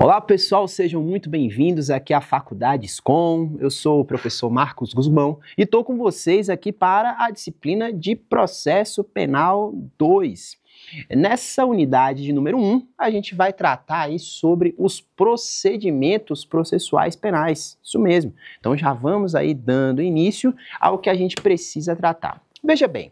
Olá pessoal, sejam muito bem-vindos aqui à Faculdade SCOM. Eu sou o professor Marcos Guzmão e estou com vocês aqui para a disciplina de Processo Penal 2. Nessa unidade de número 1, a gente vai tratar aí sobre os procedimentos processuais penais, isso mesmo. Então já vamos aí dando início ao que a gente precisa tratar. Veja bem,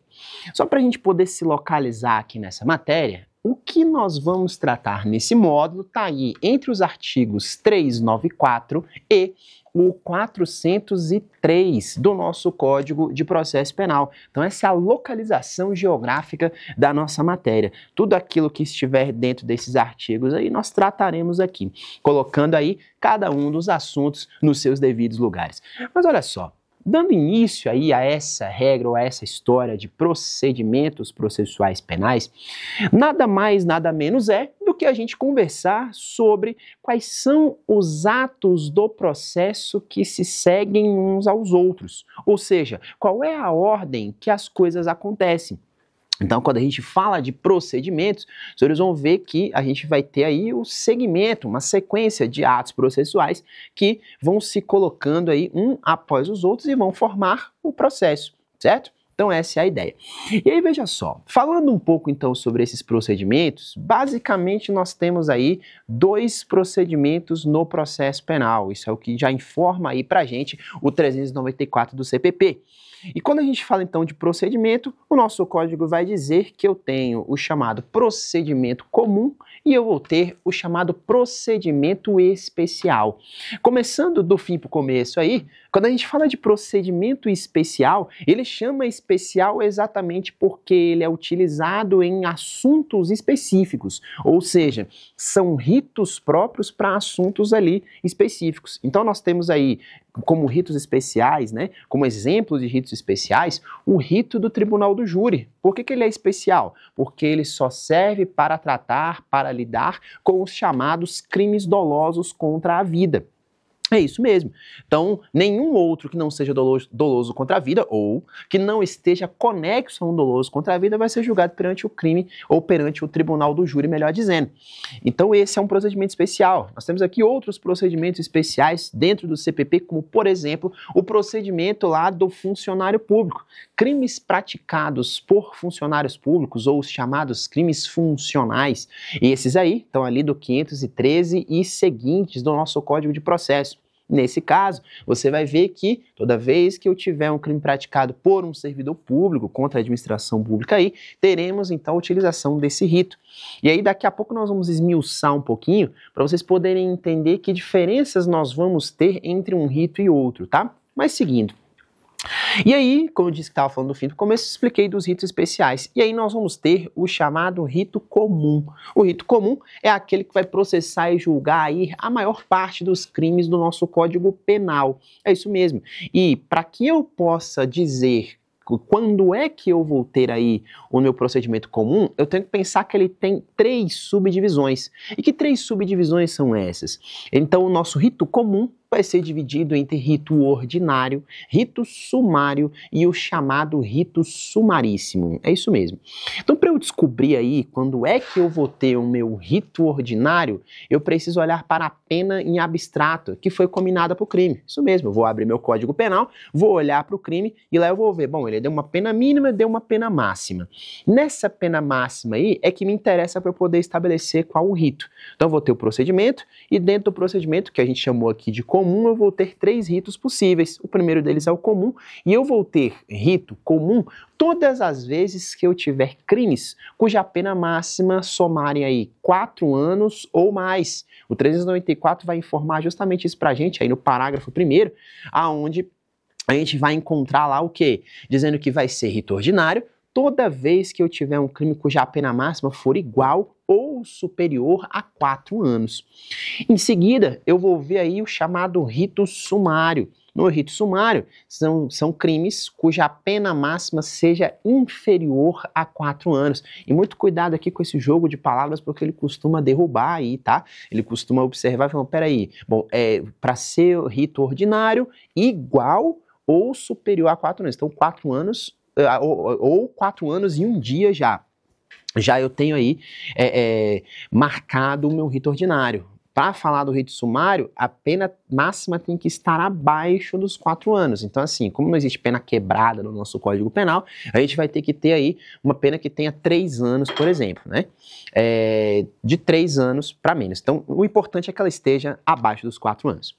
só para a gente poder se localizar aqui nessa matéria, o que nós vamos tratar nesse módulo está aí entre os artigos 394 e o 403 do nosso Código de Processo Penal. Então essa é a localização geográfica da nossa matéria. Tudo aquilo que estiver dentro desses artigos aí nós trataremos aqui, colocando aí cada um dos assuntos nos seus devidos lugares. Mas olha só, dando início aí a essa regra ou a essa história de procedimentos processuais penais, nada mais, nada menos é do que a gente conversar sobre quais são os atos do processo que se seguem uns aos outros, ou seja, qual é a ordem que as coisas acontecem. Então, quando a gente fala de procedimentos, os senhores vão ver que a gente vai ter aí o segmento, uma sequência de atos processuais que vão se colocando aí um após os outros e vão formar o processo, certo? Então essa é a ideia. E aí veja só, falando um pouco então sobre esses procedimentos, basicamente nós temos aí dois procedimentos no processo penal. Isso é o que já informa aí pra gente o 394 do CPP. E quando a gente fala então de procedimento, o nosso código vai dizer que eu tenho o chamado procedimento comum e eu vou ter o chamado procedimento especial. Começando do fim para o começo aí, quando a gente fala de procedimento especial, ele chama especial exatamente porque ele é utilizado em assuntos específicos, ou seja, são ritos próprios para assuntos ali específicos. Então nós temos aí como ritos especiais, né, como exemplo de ritos especiais, o rito do Tribunal do Júri. Por que ele é especial? Porque ele só serve para tratar, para lidar com os chamados crimes dolosos contra a vida. É isso mesmo. Então, nenhum outro que não seja doloso contra a vida ou que não esteja conexo a um doloso contra a vida vai ser julgado perante o crime ou perante o tribunal do júri, melhor dizendo. Então, esse é um procedimento especial. Nós temos aqui outros procedimentos especiais dentro do CPP, como, por exemplo, o procedimento lá do funcionário público. Crimes praticados por funcionários públicos ou os chamados crimes funcionais. E esses aí estão ali do 513 e seguintes do nosso Código de Processo. Nesse caso, você vai ver que toda vez que eu tiver um crime praticado por um servidor público contra a administração pública aí, teremos então a utilização desse rito. E aí daqui a pouco nós vamos esmiuçar um pouquinho para vocês poderem entender que diferenças nós vamos ter entre um rito e outro, tá? Mas seguindo. E aí, como eu disse que estava falando do fim do começo, expliquei dos ritos especiais. E aí nós vamos ter o chamado rito comum. O rito comum é aquele que vai processar e julgar aí a maior parte dos crimes do nosso Código Penal. É isso mesmo. E para que eu possa dizer quando é que eu vou ter aí o meu procedimento comum, eu tenho que pensar que ele tem 3 subdivisões. E que 3 subdivisões são essas? Então, o nosso rito comum vai ser dividido entre rito ordinário, rito sumário e o chamado rito sumaríssimo. É isso mesmo. Então, para eu descobrir aí quando é que eu vou ter o meu rito ordinário, eu preciso olhar para a pena em abstrato, que foi combinada para o crime. Isso mesmo, eu vou abrir meu Código Penal, vou olhar para o crime e lá eu vou ver, bom, ele deu uma pena mínima, deu uma pena máxima. Nessa pena máxima aí é que me interessa para eu poder estabelecer qual o rito. Então, eu vou ter o procedimento e dentro do procedimento, que a gente chamou aqui de comum, eu vou ter 3 ritos possíveis. O primeiro deles é o comum e eu vou ter rito comum todas as vezes que eu tiver crimes cuja pena máxima somarem aí 4 anos ou mais. O 394 vai informar justamente isso pra gente aí no parágrafo 1º, aonde a gente vai encontrar lá o quê? Dizendo que vai ser rito ordinário toda vez que eu tiver um crime cuja pena máxima for igual ou superior a 4 anos. Em seguida, eu vou ver aí o chamado rito sumário. No rito sumário, são crimes cuja pena máxima seja inferior a 4 anos. E muito cuidado aqui com esse jogo de palavras, porque ele costuma derrubar aí, tá? Ele costuma observar e falar, peraí, bom, para ser rito ordinário, igual ou superior a 4 anos. Então, 4 anos, ou 4 anos e 1 dia já eu tenho aí marcado o meu rito ordinário. para falar do rito sumário, a pena máxima tem que estar abaixo dos 4 anos. Então, assim, como não existe pena quebrada no nosso Código Penal, a gente vai ter que ter aí uma pena que tenha 3 anos, por exemplo, né? De 3 anos para menos. Então, o importante é que ela esteja abaixo dos 4 anos.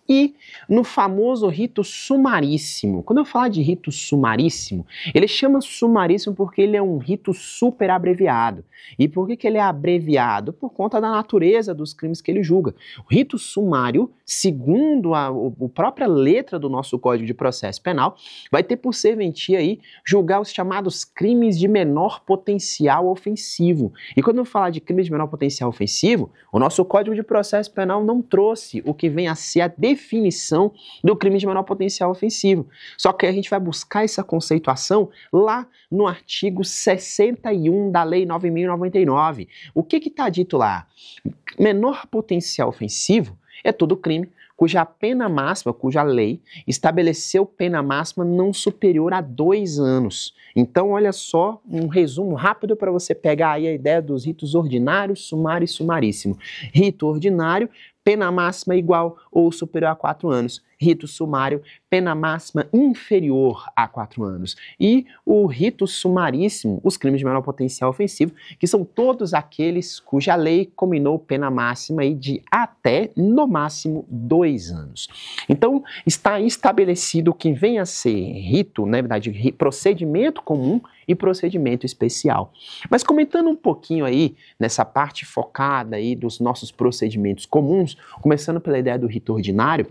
E no famoso rito sumaríssimo, quando eu falar de rito sumaríssimo, ele chama sumaríssimo porque ele é um rito super abreviado. E por que ele é abreviado? Por conta da natureza dos crimes que ele julga. O rito sumário, segundo a própria letra do nosso Código de Processo Penal, vai ter por serventia aí julgar os chamados crimes de menor potencial ofensivo. E quando eu falar de crimes de menor potencial ofensivo, o nosso Código de Processo Penal não trouxe o que vem a ser a definição do crime de menor potencial ofensivo. Só que a gente vai buscar essa conceituação lá no artigo 61 da Lei 9.099. O que está dito lá? Menor potencial ofensivo é todo crime cuja pena máxima, cuja lei estabeleceu pena máxima não superior a 2 anos. Então, olha só, um resumo rápido para você pegar aí a ideia dos ritos ordinário, sumário e sumaríssimo. Rito ordinário, pena máxima igual ou superior a 4 anos. Rito sumário, pena máxima inferior a 4 anos. E o rito sumaríssimo, os crimes de menor potencial ofensivo, que são todos aqueles cuja lei combinou pena máxima aí de até, no máximo, 2 anos. Então, está estabelecido o que vem a ser rito, na verdade, procedimento comum e procedimento especial. Mas comentando um pouquinho aí nessa parte focada aí dos nossos procedimentos comuns, começando pela ideia do rito ordinário,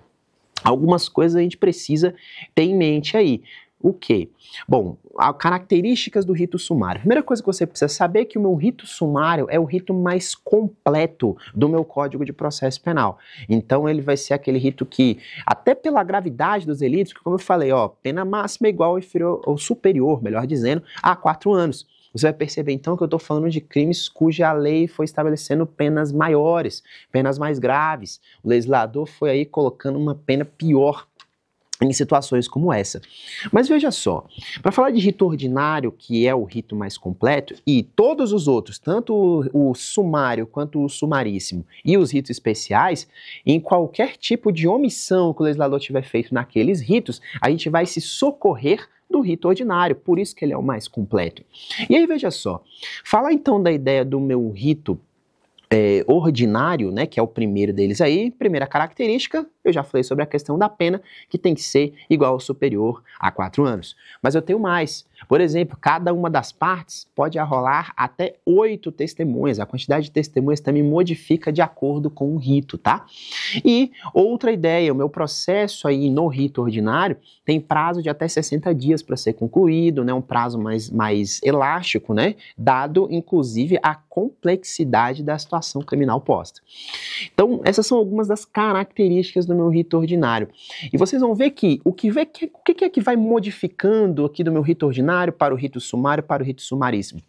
algumas coisas a gente precisa ter em mente aí. O quê? Bom, as características do rito sumário. A primeira coisa que você precisa saber é que o meu rito sumário é o rito mais completo do meu Código de Processo Penal. Então ele vai ser aquele rito que, até pela gravidade dos delitos, como eu falei, ó, pena máxima é igual ou inferior, ou superior, melhor dizendo, a 4 anos. Você vai perceber então que eu estou falando de crimes cuja lei foi estabelecendo penas maiores, penas mais graves. O legislador foi aí colocando uma pena pior em situações como essa. Mas veja só, para falar de rito ordinário, que é o rito mais completo, e todos os outros, tanto o sumário quanto o sumaríssimo e os ritos especiais, em qualquer tipo de omissão que o legislador tiver feito naqueles ritos, a gente vai se socorrer do rito ordinário, por isso que ele é o mais completo. E aí veja só, falar então da ideia do meu rito ordinário, né, que é o primeiro deles aí, primeira característica, eu já falei sobre a questão da pena, que tem que ser igual ou superior a 4 anos. Mas eu tenho mais. Por exemplo, cada uma das partes pode arrolar até 8 testemunhas. A quantidade de testemunhas também modifica de acordo com o rito, tá? E outra ideia, o meu processo aí no rito ordinário tem prazo de até 60 dias para ser concluído, né? Um prazo mais elástico, né? Dado, inclusive, a complexidade da situação criminal posta. Então, essas são algumas das características do meu rito ordinário. E vocês vão ver que o que é que vai modificando aqui do meu rito ordinário para o rito sumário, para o rito sumaríssimo?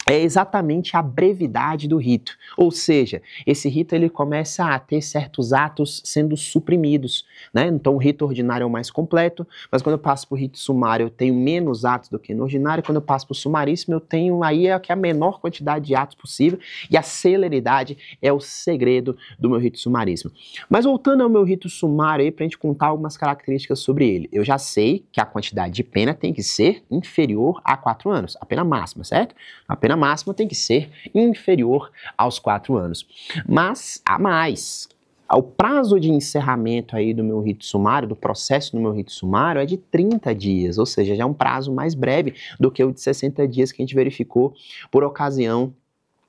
É exatamente a brevidade do rito, ou seja, esse rito ele começa a ter certos atos sendo suprimidos, né? Então o rito ordinário é o mais completo, mas quando eu passo para o rito sumário eu tenho menos atos do que no ordinário, quando eu passo para o sumaríssimo eu tenho aí a menor quantidade de atos possível e a celeridade é o segredo do meu rito sumaríssimo. Mas voltando ao meu rito sumário aí para a gente contar algumas características sobre ele, eu já sei que a quantidade de pena tem que ser inferior a 4 anos, a pena máxima, certo? A pena máxima tem que ser inferior aos 4 anos. Mas há mais. O prazo de encerramento aí do meu rito sumário, do processo do meu rito sumário, é de 30 dias, ou seja, já é um prazo mais breve do que o de 60 dias que a gente verificou por ocasião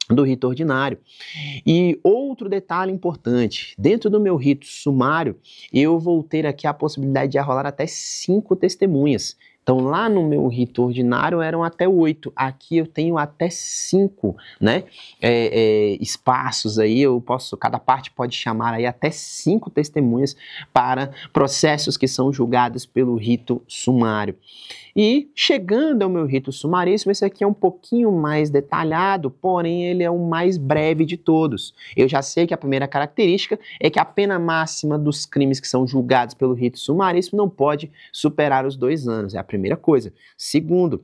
do rito ordinário. E outro detalhe importante, dentro do meu rito sumário, eu vou ter aqui a possibilidade de arrolar até 5 testemunhas. Então, lá no meu rito ordinário eram até 8, aqui eu tenho até 5, né, espaços aí, cada parte pode chamar aí até 5 testemunhas para processos que são julgados pelo rito sumário. E chegando ao meu rito sumaríssimo, esse aqui é um pouquinho mais detalhado, porém ele é o mais breve de todos. Eu já sei que a primeira característica é que a pena máxima dos crimes que são julgados pelo rito sumaríssimo não pode superar os 2 anos, é a primeira coisa. Segundo,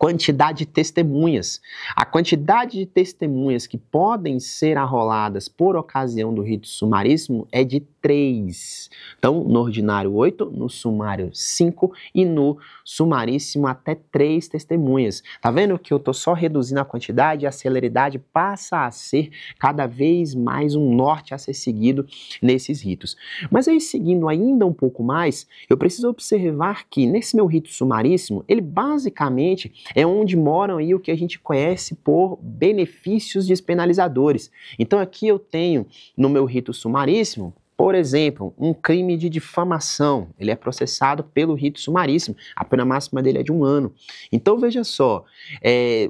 quantidade de testemunhas. A quantidade de testemunhas que podem ser arroladas por ocasião do rito sumaríssimo é de 3. Então, no ordinário 8, no sumário 5 e no sumaríssimo até 3 testemunhas. Tá vendo que eu tô só reduzindo a quantidade e a celeridade passa a ser cada vez mais um norte a ser seguido nesses ritos. Mas aí, seguindo ainda um pouco mais, eu preciso observar que nesse meu rito sumaríssimo, ele basicamente é onde moram aí o que a gente conhece por benefícios despenalizadores. Então aqui eu tenho no meu rito sumaríssimo, por exemplo, um crime de difamação, ele é processado pelo rito sumaríssimo, a pena máxima dele é de 1 ano. Então veja só,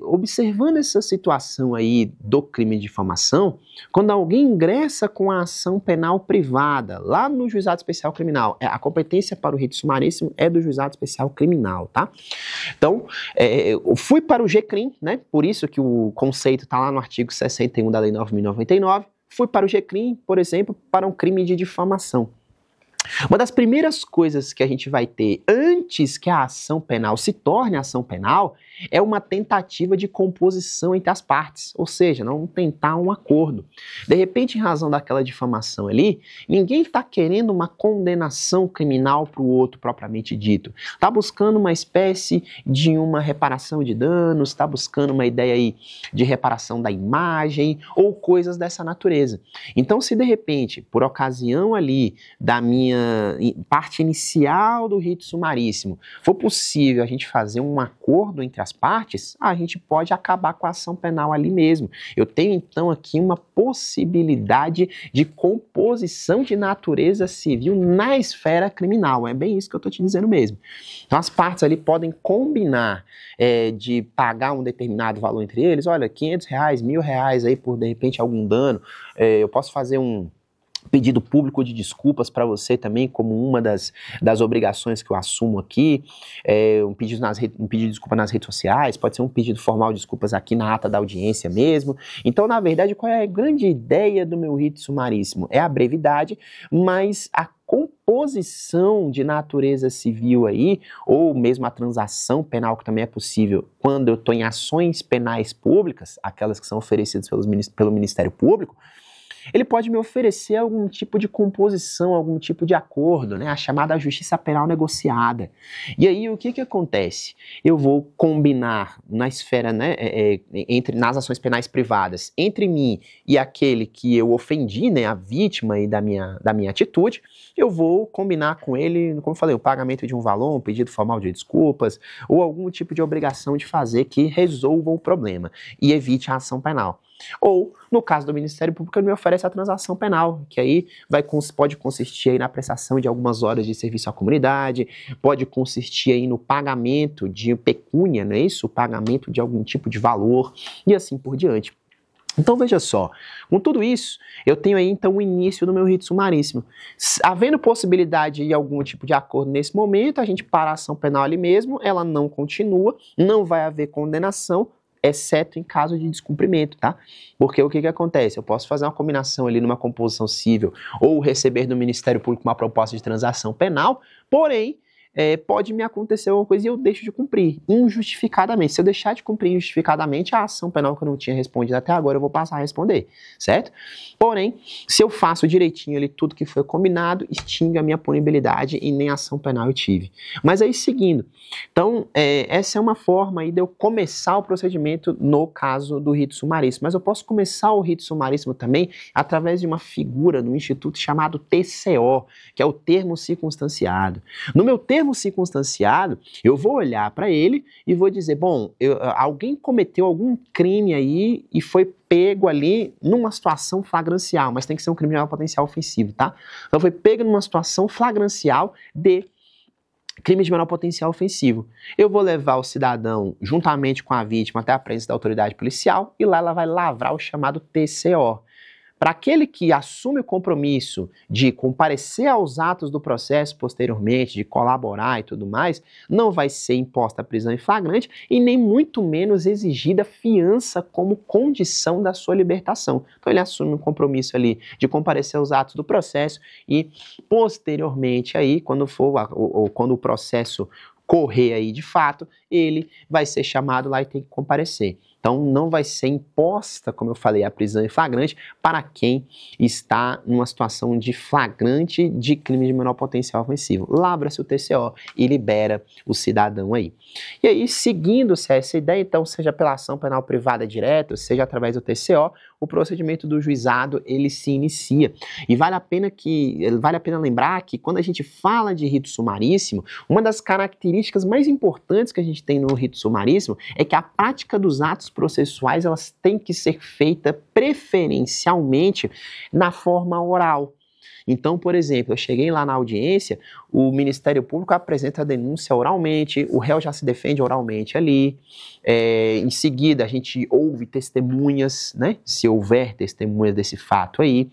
observando essa situação aí do crime de difamação, quando alguém ingressa com a ação penal privada, lá no Juizado Especial Criminal, a competência para o rito sumaríssimo é do Juizado Especial Criminal, tá? Então, eu fui para o GCRIM, né? Por isso que o conceito está lá no artigo 61 da Lei 9.099, fui para o GCRIM, por exemplo, para um crime de difamação. Uma das primeiras coisas que a gente vai ter antes que a ação penal se torne ação penal é uma tentativa de composição entre as partes, ou seja, não tentar um acordo. De repente, em razão daquela difamação ali, ninguém está querendo uma condenação criminal para o outro propriamente dito. Está buscando uma espécie de uma reparação de danos, está buscando uma ideia aí de reparação da imagem ou coisas dessa natureza. Então, se de repente, por ocasião ali da minha parte inicial do rito sumaríssimo, for possível a gente fazer um acordo entre as partes, a gente pode acabar com a ação penal ali mesmo. Eu tenho então aqui uma possibilidade de composição de natureza civil na esfera criminal. É bem isso que eu estou te dizendo mesmo. Então as partes ali podem combinar de pagar um determinado valor entre eles. Olha, R$500, R$1.000 aí por de repente algum dano. Eu posso fazer um pedido público de desculpas para você também, como uma das obrigações que eu assumo aqui, um pedido de desculpa nas redes sociais, pode ser um pedido formal de desculpas aqui na ata da audiência mesmo. Então, na verdade, qual é a grande ideia do meu rito sumaríssimo? É a brevidade, mas a composição de natureza civil aí, ou mesmo a transação penal, que também é possível quando eu estou em ações penais públicas, aquelas que são oferecidas pelo Ministério Público, ele pode me oferecer algum tipo de composição, algum tipo de acordo, né? A chamada justiça penal negociada. E aí, o que acontece? Eu vou combinar na esfera, né, nas ações penais privadas, entre mim e aquele que eu ofendi, né, a vítima aí da minha atitude, eu vou combinar com ele, como eu falei, o pagamento de um valor, um pedido formal de desculpas, ou algum tipo de obrigação de fazer que resolva o problema e evite a ação penal. Ou, no caso do Ministério Público, ele me oferece a transação penal, que aí pode consistir aí na prestação de algumas horas de serviço à comunidade, pode consistir aí no pagamento de pecúnia, não é isso? O pagamento de algum tipo de valor e assim por diante. Então veja só, com tudo isso, eu tenho aí então o início do meu rito sumaríssimo. Havendo possibilidade de algum tipo de acordo nesse momento, a gente para a ação penal ali mesmo, ela não continua, não vai haver condenação, exceto em caso de descumprimento, tá? Porque o que acontece? Eu posso fazer uma combinação ali numa composição civil ou receber do Ministério Público uma proposta de transação penal, porém, pode me acontecer alguma coisa e eu deixo de cumprir injustificadamente. Se eu deixar de cumprir injustificadamente, a ação penal que eu não tinha respondido até agora, eu vou passar a responder, certo? Porém, se eu faço direitinho ali tudo que foi combinado, extingue a minha punibilidade e nem ação penal eu tive. Mas aí, seguindo, então, essa é uma forma aí de eu começar o procedimento no caso do rito sumaríssimo. Mas eu posso começar o rito sumaríssimo também através de uma figura no Instituto chamado TCO, que é o termo circunstanciado. No meu termo circunstanciado, eu vou olhar para ele e vou dizer, bom, alguém cometeu algum crime aí e foi pego ali numa situação flagrancial, mas tem que ser um crime de menor potencial ofensivo, tá? Então foi pego numa situação flagrancial de crime de menor potencial ofensivo. Eu vou levar o cidadão, juntamente com a vítima, até a presença da autoridade policial e lá ela vai lavrar o chamado TCO. Para aquele que assume o compromisso de comparecer aos atos do processo posteriormente, de colaborar e tudo mais, não vai ser imposta a prisão em flagrante e nem muito menos exigida fiança como condição da sua libertação. Então ele assume um compromisso ali de comparecer aos atos do processo e posteriormente aí, quando o processo correr aí de fato, ele vai ser chamado lá e tem que comparecer. Então, não vai ser imposta, como eu falei, a prisão em flagrante para quem está numa situação de flagrante de crime de menor potencial ofensivo. Lavra-se o TCO e libera o cidadão aí. E aí, seguindo-se essa ideia, então, seja pela ação penal privada direta, seja através do TCO, o procedimento do juizado, ele se inicia. E vale a pena lembrar que quando a gente fala de rito sumaríssimo, uma das características mais importantes que a gente tem no rito sumaríssimo é que a prática dos atos processuais, elas têm que ser feitas preferencialmente na forma oral. Então, por exemplo, eu cheguei lá na audiência, o Ministério Público apresenta a denúncia oralmente, o réu já se defende oralmente ali, em seguida a gente ouve testemunhas, né, se houver testemunhas desse fato aí,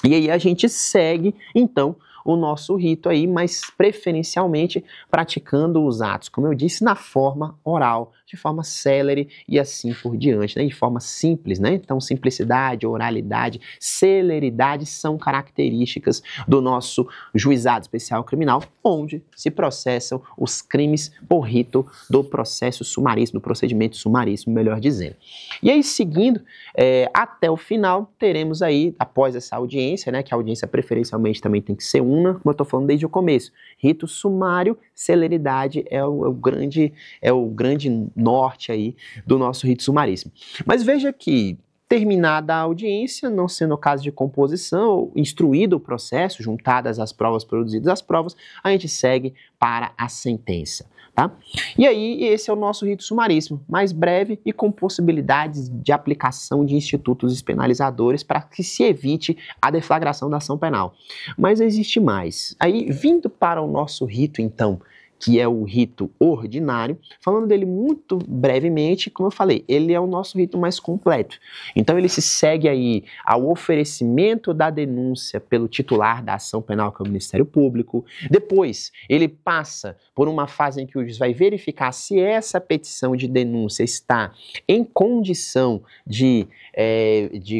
e aí a gente segue, então, o nosso rito aí, mas preferencialmente praticando os atos, como eu disse, na forma oral, de forma célere e assim por diante, né? De forma simples, né? Então, simplicidade, oralidade, celeridade são características do nosso juizado especial criminal, onde se processam os crimes por rito do processo sumaríssimo, do procedimento sumaríssimo, melhor dizendo. E aí, seguindo, até o final, teremos aí, após essa audiência, né? Que a audiência preferencialmente também tem que ser como eu estou falando desde o começo. Rito sumário, celeridade é o grande norte aí do nosso rito sumaríssimo. Mas veja que, terminada a audiência, não sendo o caso de composição, instruído o processo, juntadas as provas, produzidas as provas, a gente segue para a sentença. Tá? E aí, esse é o nosso rito sumaríssimo, mais breve e com possibilidades de aplicação de institutos despenalizadores para que se evite a deflagração da ação penal. Mas existe mais. Aí, vindo para o nosso rito, então, que é o rito ordinário, falando dele muito brevemente, como eu falei, ele é o nosso rito mais completo. Então ele se segue aí ao oferecimento da denúncia pelo titular da ação penal, que é o Ministério Público. Depois, ele passa por uma fase em que o juiz vai verificar se essa petição de denúncia está em condição de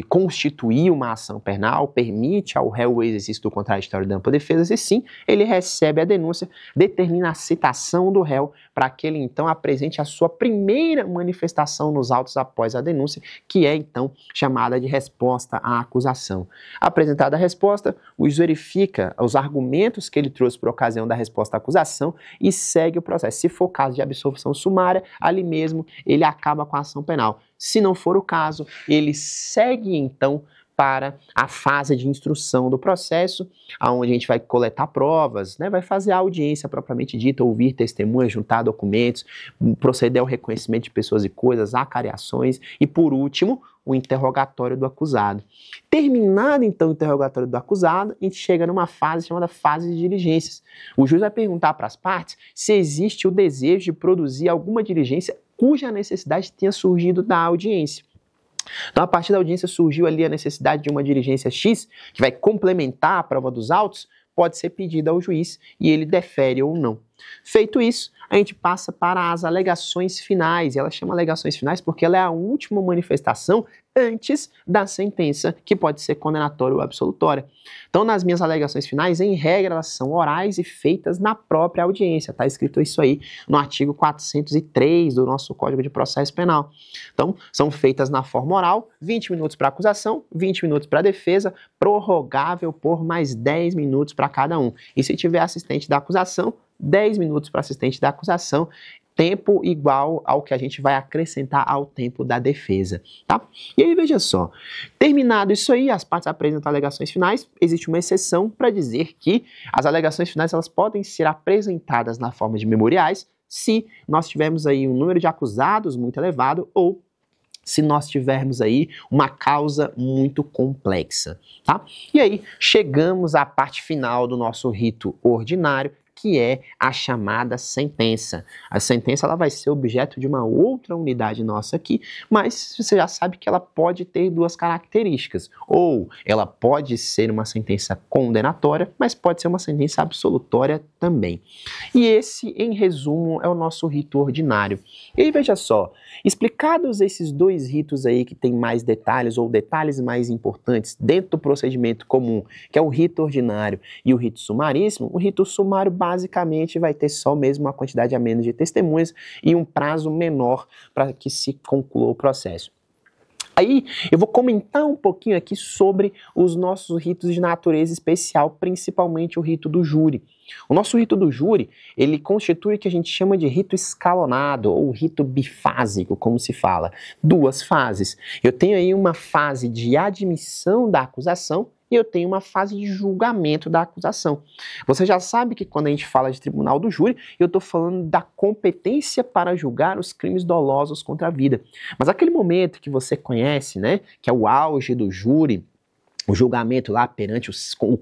constituir uma ação penal, permite ao réu o exercício do contraditório da ampla defesa, e sim, ele recebe a denúncia, determina a citação do réu para que ele então apresente a sua primeira manifestação nos autos após a denúncia, que é então chamada de resposta à acusação. Apresentada a resposta, o juiz verifica os argumentos que ele trouxe por ocasião da resposta à acusação e segue o processo. Se for caso de absolvição sumária, ali mesmo ele acaba com a ação penal. Se não for o caso, ele segue então para a fase de instrução do processo, onde a gente vai coletar provas, né, vai fazer a audiência propriamente dita, ouvir testemunhas, juntar documentos, proceder ao reconhecimento de pessoas e coisas, acariações e, por último, o interrogatório do acusado. Terminado, então, o interrogatório do acusado, a gente chega numa fase chamada fase de diligências. O juiz vai perguntar para as partes se existe o desejo de produzir alguma diligência cuja necessidade tenha surgido da audiência. Então, a partir da audiência surgiu ali a necessidade de uma diligência X, que vai complementar a prova dos autos, pode ser pedida ao juiz e ele defere ou não. Feito isso, a gente passa para as alegações finais. Ela chama alegações finais porque ela é a última manifestação antes da sentença, que pode ser condenatória ou absolutória. Então, nas minhas alegações finais, em regra, elas são orais e feitas na própria audiência. Está escrito isso aí no artigo 403 do nosso Código de Processo Penal. Então, são feitas na forma oral, 20 minutos para acusação, 20 minutos para defesa, prorrogável por mais 10 minutos para cada um. E se tiver assistente da acusação, 10 minutos para assistente da acusação, tempo igual ao que a gente vai acrescentar ao tempo da defesa, tá? E aí, veja só, terminado isso aí, as partes apresentam alegações finais, existe uma exceção para dizer que as alegações finais elas podem ser apresentadas na forma de memoriais se nós tivermos aí um número de acusados muito elevado ou se nós tivermos aí uma causa muito complexa, tá? E aí, chegamos à parte final do nosso rito ordinário, que é a chamada sentença. A sentença ela vai ser objeto de uma outra unidade nossa aqui, mas você já sabe que ela pode ter duas características. Ou ela pode ser uma sentença condenatória, mas pode ser uma sentença absolutória também. E esse, em resumo, é o nosso rito ordinário. E aí, veja só, explicados esses dois ritos aí que tem mais detalhes ou detalhes mais importantes dentro do procedimento comum, que é o rito ordinário e o rito sumaríssimo, o rito sumário basicamente vai ter só mesmo uma quantidade a menos de testemunhas e um prazo menor para que se conclua o processo. Aí eu vou comentar um pouquinho aqui sobre os nossos ritos de natureza especial, principalmente o rito do júri. O nosso rito do júri, ele constitui o que a gente chama de rito escalonado, ou rito bifásico, como se fala. 2 fases. Eu tenho aí uma fase de admissão da acusação e eu tenho uma fase de julgamento da acusação. Você já sabe que quando a gente fala de tribunal do júri, eu estou falando da competência para julgar os crimes dolosos contra a vida. Mas aquele momento que você conhece, né, que é o auge do júri, o julgamento lá perante o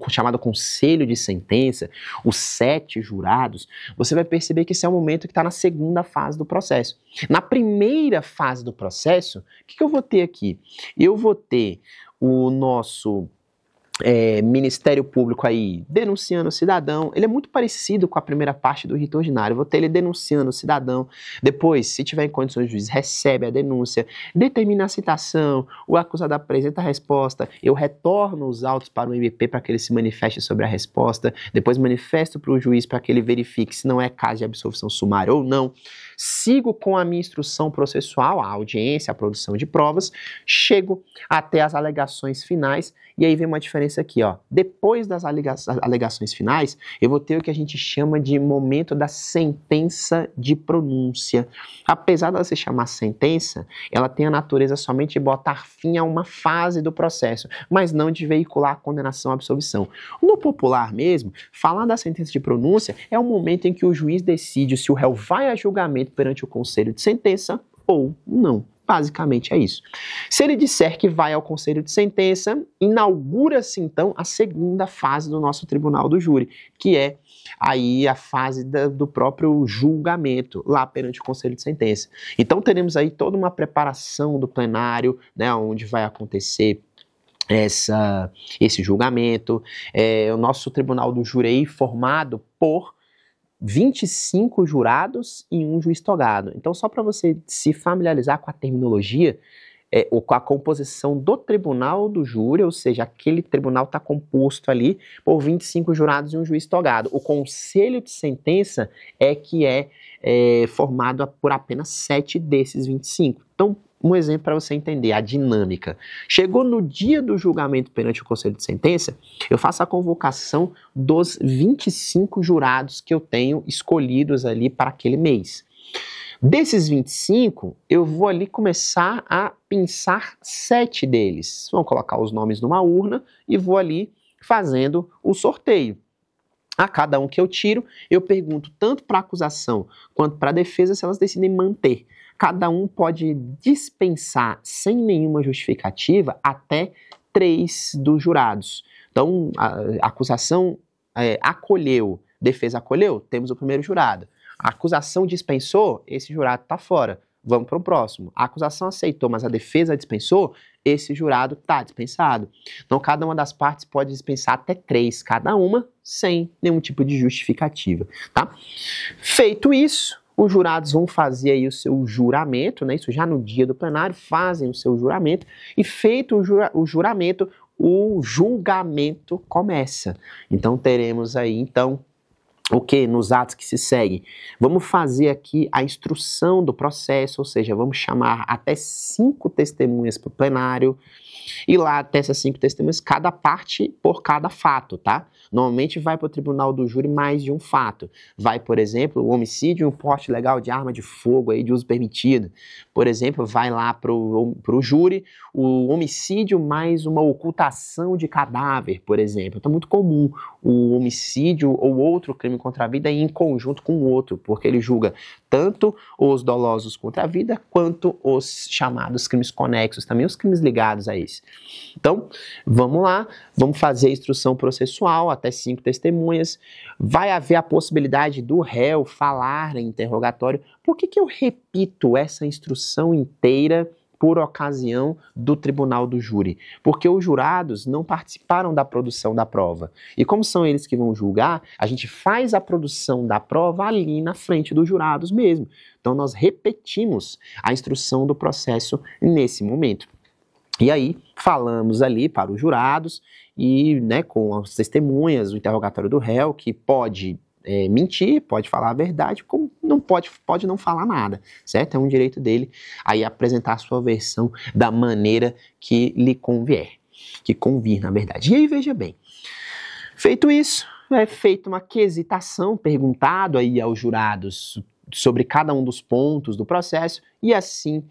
chamado conselho de sentença, os 7 jurados, você vai perceber que esse é o momento que está na segunda fase do processo. Na primeira fase do processo, o que eu vou ter aqui? Eu vou ter o nosso Ministério Público aí denunciando o cidadão. Ele é muito parecido com a primeira parte do rito ordinário. Eu vou ter ele denunciando o cidadão. Depois, se tiver em condições, o juiz recebe a denúncia, determina a citação, o acusado apresenta a resposta, eu retorno os autos para o MP para que ele se manifeste sobre a resposta, depois manifesto para o juiz para que ele verifique se não é caso de absolvição sumária ou não. Sigo com a minha instrução processual, a audiência, a produção de provas, chego até as alegações finais, e aí vem uma diferença aqui, ó. Depois das alegações finais, eu vou ter o que a gente chama de momento da sentença de pronúncia. Apesar dela se chamar sentença, ela tem a natureza somente de botar fim a uma fase do processo, mas não de veicular a condenação à absolvição. No popular mesmo, falar da sentença de pronúncia é o momento em que o juiz decide se o réu vai a julgamento perante o conselho de sentença ou não. Basicamente é isso. Se ele disser que vai ao conselho de sentença, inaugura-se então a segunda fase do nosso tribunal do júri, que é aí a fase do próprio julgamento, lá perante o conselho de sentença. Então teremos aí toda uma preparação do plenário, né, onde vai acontecer esse julgamento. O nosso tribunal do júri é formado por 25 jurados e um juiz togado. Então, só para você se familiarizar com a terminologia, ou com a composição do tribunal do júri, ou seja, aquele tribunal está composto ali por 25 jurados e um juiz togado. O conselho de sentença é que é formado por apenas 7 desses 25. Então, um exemplo para você entender a dinâmica. Chegou no dia do julgamento perante o conselho de sentença, eu faço a convocação dos 25 jurados que eu tenho escolhidos ali para aquele mês. Desses 25, eu vou ali começar a pensar 7 deles. Vamos colocar os nomes numa urna e vou ali fazendo o sorteio. A cada um que eu tiro, eu pergunto tanto para a acusação quanto para a defesa se elas decidem manter. Cada um pode dispensar sem nenhuma justificativa até 3 dos jurados. Então, a acusação acolheu, defesa acolheu, temos o primeiro jurado. A acusação dispensou, esse jurado está fora. Vamos para o próximo. A acusação aceitou, mas a defesa dispensou, esse jurado está dispensado. Então, cada uma das partes pode dispensar até 3, cada uma, sem nenhum tipo de justificativa, tá? Feito isso, os jurados vão fazer aí o seu juramento, né? Isso já no dia do plenário, fazem o seu juramento, e feito o juramento, o julgamento começa. Então, teremos aí, então, o que nos atos que se seguem? Vamos fazer aqui a instrução do processo, ou seja, vamos chamar até 5 testemunhas para o plenário, e lá até essas 5 testemunhas, cada parte por cada fato, tá? Normalmente vai para o tribunal do júri mais de um fato. Vai, por exemplo, o homicídio e um porte ilegal de arma de fogo aí de uso permitido. Por exemplo, vai lá para o júri o homicídio mais uma ocultação de cadáver, por exemplo. Então é muito comum o homicídio ou outro crime contra a vida ir em conjunto com o outro, porque ele julga tanto os dolosos contra a vida quanto os chamados crimes conexos, também os crimes ligados a isso. Então, vamos lá, vamos fazer a instrução processual, até 5 testemunhas. Vai haver a possibilidade do réu falar em interrogatório. Por que eu repito essa instrução inteira por ocasião do tribunal do júri? Porque os jurados não participaram da produção da prova. E como são eles que vão julgar, a gente faz a produção da prova ali na frente dos jurados mesmo. Então, nós repetimos a instrução do processo nesse momento. E aí, falamos ali para os jurados e, né, com as testemunhas, o interrogatório do réu, que pode mentir, pode falar a verdade, como não pode não falar nada, certo? É um direito dele aí apresentar a sua versão da maneira que lhe convier, que convir, na verdade. E aí, veja bem, feito isso, é feita uma quesitação, perguntado aí aos jurados sobre cada um dos pontos do processo, e assim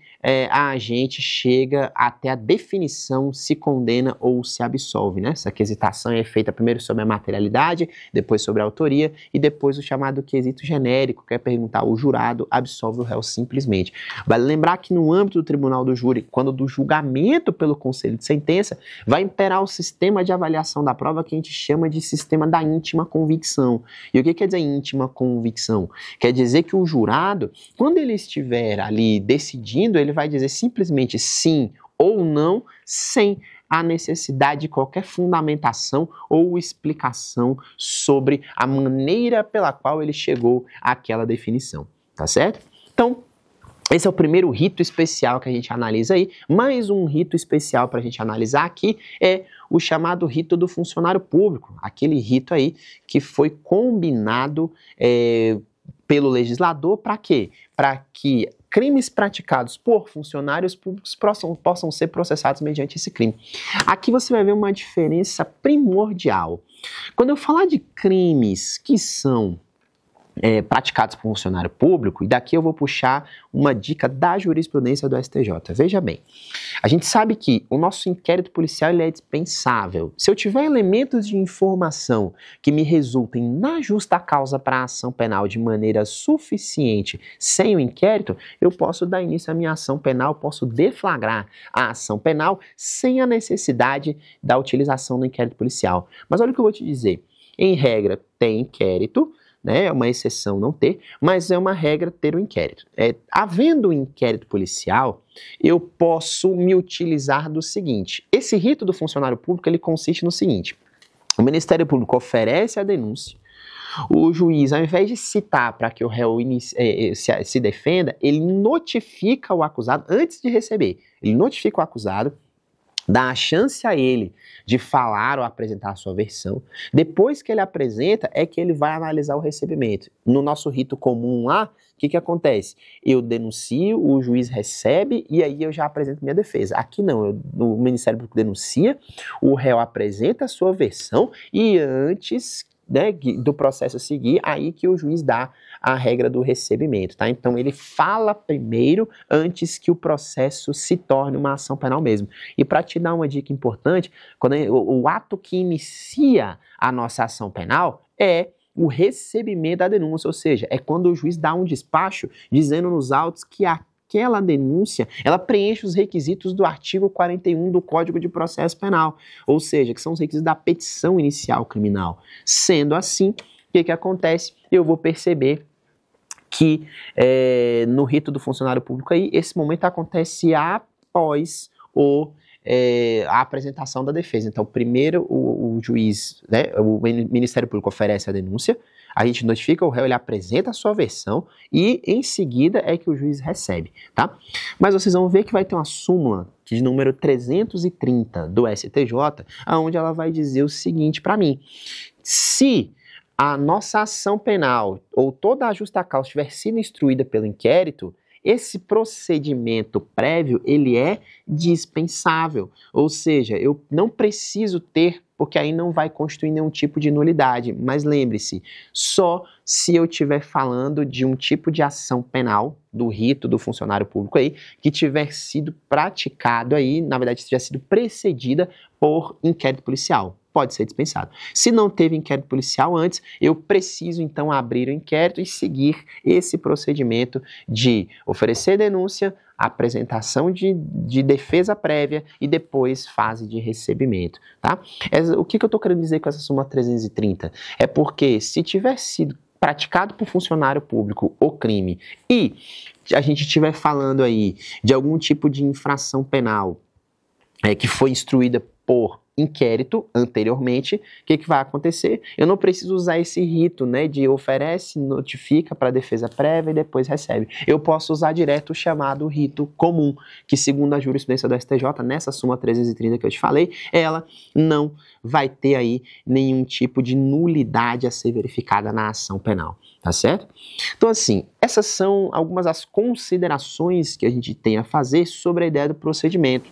a gente chega até a definição se condena ou se absolve, né? Essa quesitação é feita primeiro sobre a materialidade, depois sobre a autoria e depois o chamado quesito genérico, que é perguntar o jurado absolve o réu simplesmente. Vale lembrar que no âmbito do tribunal do júri, quando do julgamento pelo conselho de sentença, vai imperar o sistema de avaliação da prova que a gente chama de sistema da íntima convicção. E o que quer dizer íntima convicção? Quer dizer que o jurado, quando ele estiver ali decidindo, ele vai dizer simplesmente sim ou não, sem a necessidade de qualquer fundamentação ou explicação sobre a maneira pela qual ele chegou àquela definição, tá certo? Então, esse é o primeiro rito especial que a gente analisa aí. Mais um rito especial para a gente analisar aqui é o chamado rito do funcionário público, aquele rito aí que foi combinado pelo legislador para quê? Para que crimes praticados por funcionários públicos possam ser processados mediante esse crime. Aqui você vai ver uma diferença primordial. Quando eu falar de crimes que são praticados por funcionário público, e daqui eu vou puxar uma dica da jurisprudência do STJ. Veja bem, a gente sabe que o nosso inquérito policial ele é dispensável. Se eu tiver elementos de informação que me resultem na justa causa para a ação penal de maneira suficiente sem o inquérito, eu posso dar início à minha ação penal, posso deflagrar a ação penal sem a necessidade da utilização do inquérito policial. Mas olha o que eu vou te dizer. Em regra, tem inquérito, né? É uma exceção não ter, mas é uma regra ter o inquérito. Havendo um inquérito policial, eu posso me utilizar do seguinte: esse rito do funcionário público ele consiste no seguinte: o Ministério Público oferece a denúncia, o juiz, ao invés de citar para que o réu se defenda, ele notifica o acusado antes de receber, ele notifica o acusado, dá a chance a ele de falar ou apresentar a sua versão. Depois que ele apresenta, é que ele vai analisar o recebimento. No nosso rito comum lá, o que acontece? Eu denuncio, o juiz recebe e aí eu já apresento minha defesa. Aqui não, o Ministério Público denuncia, o réu apresenta a sua versão e antes, né, do processo a seguir, aí que o juiz dá a regra do recebimento, tá? Então ele fala primeiro antes que o processo se torne uma ação penal mesmo. E para te dar uma dica importante, quando o ato que inicia a nossa ação penal é o recebimento da denúncia, ou seja, é quando o juiz dá um despacho dizendo nos autos que aquela denúncia, ela preenche os requisitos do artigo 41 do Código de Processo Penal, ou seja, que são os requisitos da petição inicial criminal. Sendo assim, o que acontece? Eu vou perceber que no rito do funcionário público aí, esse momento acontece após a apresentação da defesa. Então, primeiro o juiz, né, o Ministério Público oferece a denúncia, a gente notifica o réu, ele apresenta a sua versão e em seguida é que o juiz recebe, tá? Mas vocês vão ver que vai ter uma súmula de número 330 do STJ, onde ela vai dizer o seguinte para mim: se a nossa ação penal ou toda a justa causa tiver sido instruída pelo inquérito, esse procedimento prévio, ele é dispensável. Ou seja, eu não preciso ter, porque aí não vai constituir nenhum tipo de nulidade. Mas lembre-se, só se eu estiver falando de um tipo de ação penal, do rito do funcionário público aí, que tiver sido praticado aí, na verdade, tiver sido precedida por inquérito policial. Pode ser dispensado. Se não teve inquérito policial antes, eu preciso então abrir o inquérito e seguir esse procedimento de oferecer denúncia, apresentação de defesa prévia e depois fase de recebimento, tá? O que eu estou querendo dizer com essa súmula 330? É porque se tiver sido praticado por funcionário público o crime e a gente estiver falando aí de algum tipo de infração penal que foi instruída por inquérito anteriormente, o que vai acontecer? Eu não preciso usar esse rito, né, de oferece, notifica para a defesa prévia e depois recebe. Eu posso usar direto o chamado rito comum, que segundo a jurisprudência do STJ, nessa súmula 330 que eu te falei, ela não vai ter aí nenhum tipo de nulidade a ser verificada na ação penal, tá certo? Então assim, essas são algumas das considerações que a gente tem a fazer sobre a ideia do procedimento.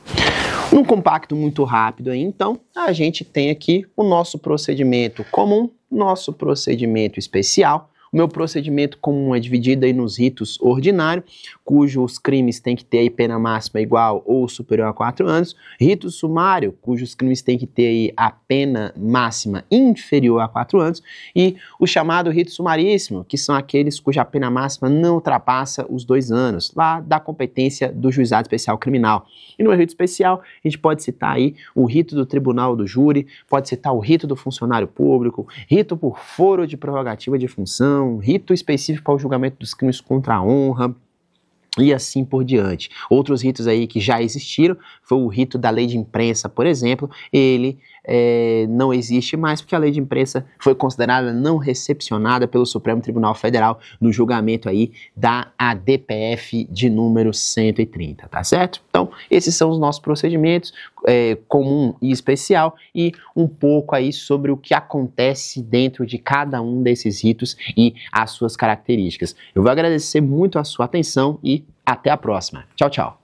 Num compacto muito rápido aí, então, a gente tem aqui o nosso procedimento comum, nosso procedimento especial. O meu procedimento comum é dividido aí nos ritos ordinários, cujos crimes têm que ter aí pena máxima igual ou superior a 4 anos. Rito sumário, cujos crimes têm que ter aí a pena máxima inferior a 4 anos. E o chamado rito sumaríssimo, que são aqueles cuja pena máxima não ultrapassa os 2 anos, lá da competência do juizado especial criminal. E no rito especial, a gente pode citar aí o rito do tribunal do júri, pode citar o rito do funcionário público, rito por foro de prerrogativa de função, rito específico para o julgamento dos crimes contra a honra, e assim por diante. Outros ritos aí que já existiram, foi o rito da lei de imprensa, por exemplo, ele não existe mais porque a lei de imprensa foi considerada não recepcionada pelo Supremo Tribunal Federal no julgamento aí da ADPF de número 130, tá certo? Então, esses são os nossos procedimentos, comum e especial, e um pouco aí sobre o que acontece dentro de cada um desses ritos e as suas características. Eu vou agradecer muito a sua atenção e até a próxima. Tchau, tchau.